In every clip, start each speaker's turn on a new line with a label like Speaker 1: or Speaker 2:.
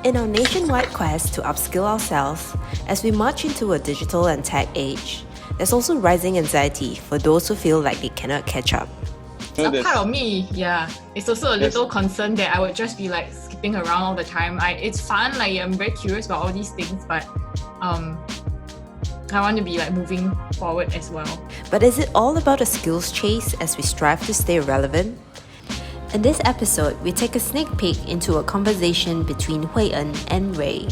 Speaker 1: In our nationwide quest to upskill ourselves, as we march into a digital and tech age, there's also rising anxiety for those who feel like they cannot catch up.
Speaker 2: A part of me, it's also a little concern that I would just be like skipping around all the time. It's fun, like I'm very curious about all these things, but I want to be like moving forward as well.
Speaker 1: But is it all about a skills chase as we strive to stay relevant? In this episode, we take a sneak peek into a conversation between Huien and Ray,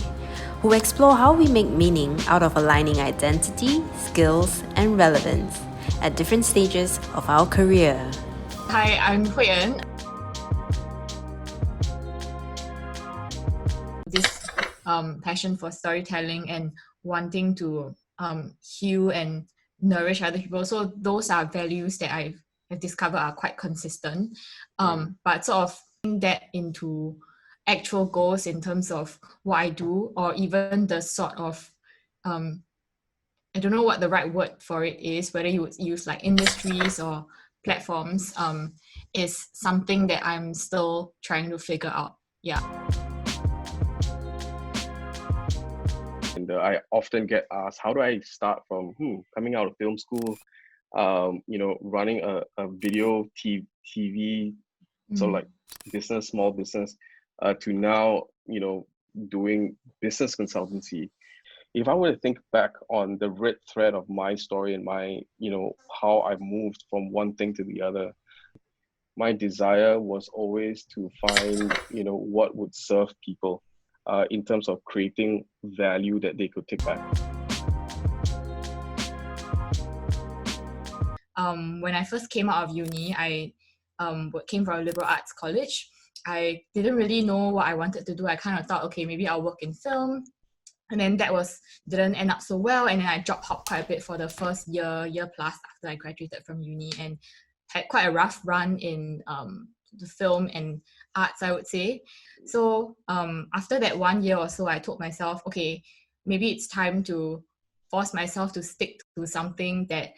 Speaker 1: who explore how we make meaning out of aligning identity, skills, and relevance at different stages of our career.
Speaker 2: Hi, I'm Huien. This passion for storytelling and wanting to heal and nourish other people. So those are values that I've discovered are quite consistent. But sort of putting that into actual goals in terms of what I do, or even the sort of I don't know what the right word for it is, whether you would use like industries or platforms, is something that I'm still trying to figure out.
Speaker 3: And I often get asked, how do I start from coming out of film school, running a video TV, sort of like business, small business, to now, doing business consultancy. If I were to think back on the red thread of my story and my, how I moved from one thing to the other, my desire was always to find, what would serve people in terms of creating value that they could take back.
Speaker 2: When I first came out of uni, I came from a liberal arts college. I didn't really know what I wanted to do. I kind of thought, okay, maybe I'll work in film. And then that didn't end up so well. And then I job hopped quite a bit for the first year plus after I graduated from uni, and had quite a rough run in the film and arts, I would say. So after that 1 year or so, I told myself, okay, maybe it's time to force myself to stick to something that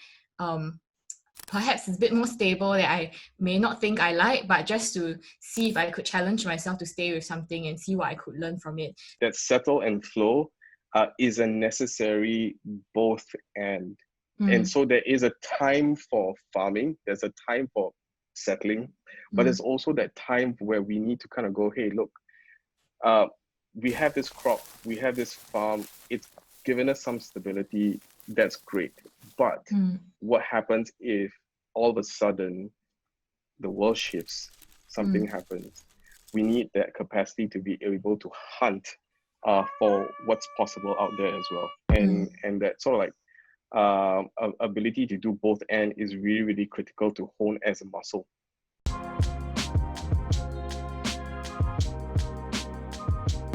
Speaker 2: perhaps is a bit more stable, that I may not think I like, but just to see if I could challenge myself to stay with something and see what I could learn from it.
Speaker 3: That settle and flow is a necessary both and. And so there is a time for farming, there's a time for settling, but there's also that time where we need to kind of go, hey, look, we have this crop, we have this farm, it's given us some stability, that's great. But what happens if all of a sudden the world shifts, something happens? We need that capacity to be able to hunt for what's possible out there as well. And that sort of like ability to do both and is really, really critical to hone as a muscle.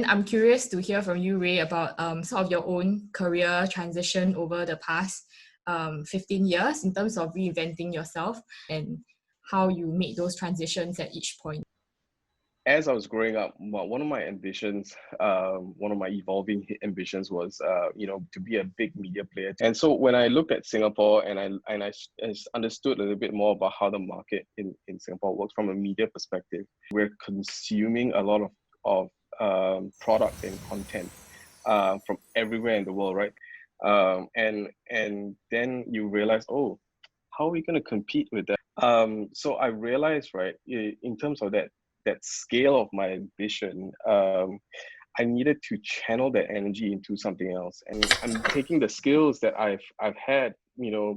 Speaker 2: I'm curious to hear from you, Ray, about sort of your own career transition over the past 15 years in terms of reinventing yourself and how you made those transitions at each point.
Speaker 3: As I was growing up, one of my ambitions, one of my evolving ambitions was, to be a big media player. And so when I looked at Singapore and I understood a little bit more about how the market in Singapore works from a media perspective, we're consuming a lot of product and content from everywhere in the world, right? And then you realize, oh, how are we going to compete with that? So I realized, right, in terms of that scale of my ambition, I needed to channel that energy into something else. And I'm taking the skills that I've had,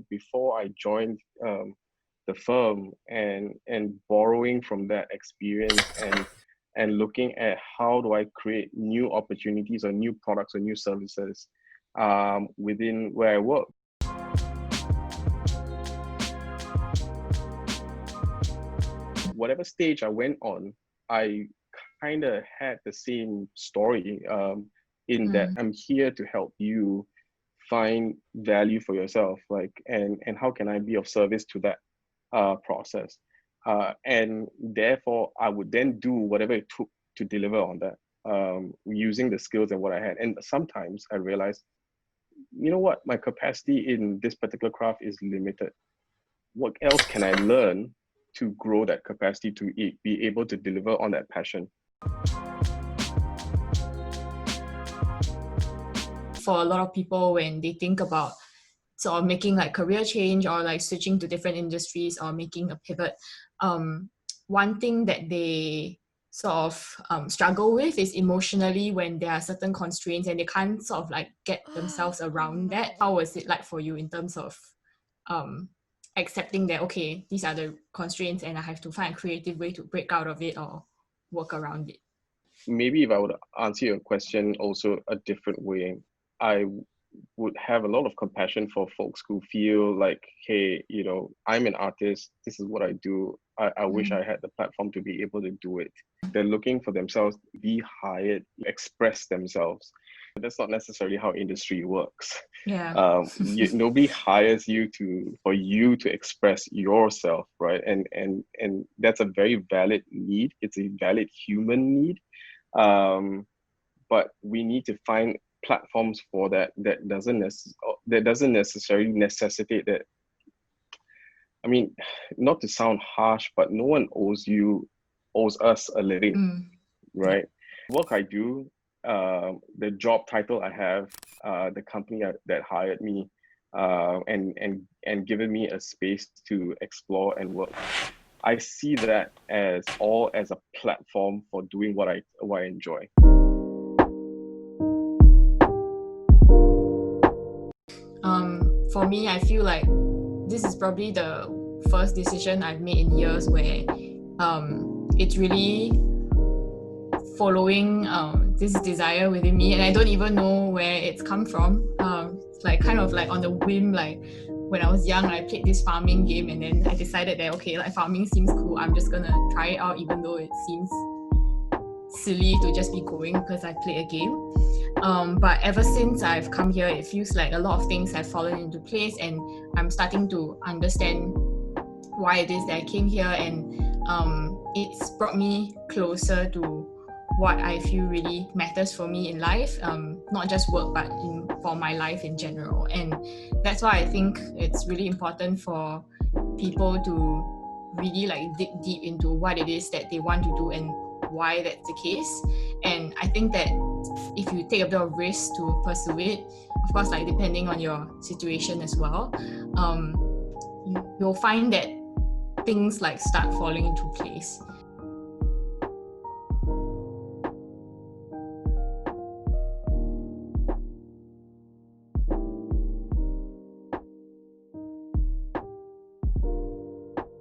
Speaker 3: before I joined the firm, and borrowing from that experience and looking at how do I create new opportunities or new products or new services within where I work. Whatever stage I went on, I kind of had the same story in that I'm here to help you find value for yourself, and how can I be of service to that process, and therefore I would then do whatever it took to deliver on that, using the skills and what I had. And sometimes I realized, you know what, my capacity in this particular craft is limited. What else can I learn to grow that capacity to be able to deliver on that passion?
Speaker 2: for a lot of people when they think about sort of making like career change or like switching to different industries or making a pivot, one thing that they sort of struggle with is emotionally when there are certain constraints and they can't sort of like get themselves around that. How was it like for you in terms of accepting that, okay, these are the constraints and I have to find a creative way to break out of it or work around it?
Speaker 3: Maybe if I would answer your question also a different way, I would have a lot of compassion for folks who feel like, hey, I'm an artist, this is what I do. I wish I had the platform to be able to do it. They're looking for themselves, be hired, express themselves. But that's not necessarily how industry works.
Speaker 2: Yeah.
Speaker 3: Nobody hires you for you to express yourself, right? And that's a very valid need. It's a valid human need. But we need to find platforms for that doesn't necessarily necessitate that. I mean, not to sound harsh, but no one owes us a living, right? Work I do, the job title I have, the company that hired me, and given me a space to explore and work. I see that as a platform for doing what I enjoy.
Speaker 2: For me, I feel like this is probably the first decision I've made in years where it's really following this desire within me, and I don't even know where it's come from. It's like kind of like on the whim, like when I was young, I played this farming game, and then I decided that, okay, like farming seems cool, I'm just gonna try it out, even though it seems silly to just be going because I played a game. But ever since I've come here, it feels like a lot of things have fallen into place, and I'm starting to understand why it is that I came here, and it's brought me closer to what I feel really matters for me in life, not just work, but for my life in general. And that's why I think it's really important for people to really like dig deep into what it is that they want to do and why that's the case. And I think that if you take a bit of risk to pursue it, of course, like depending on your situation as well, you'll find that things like start falling into place.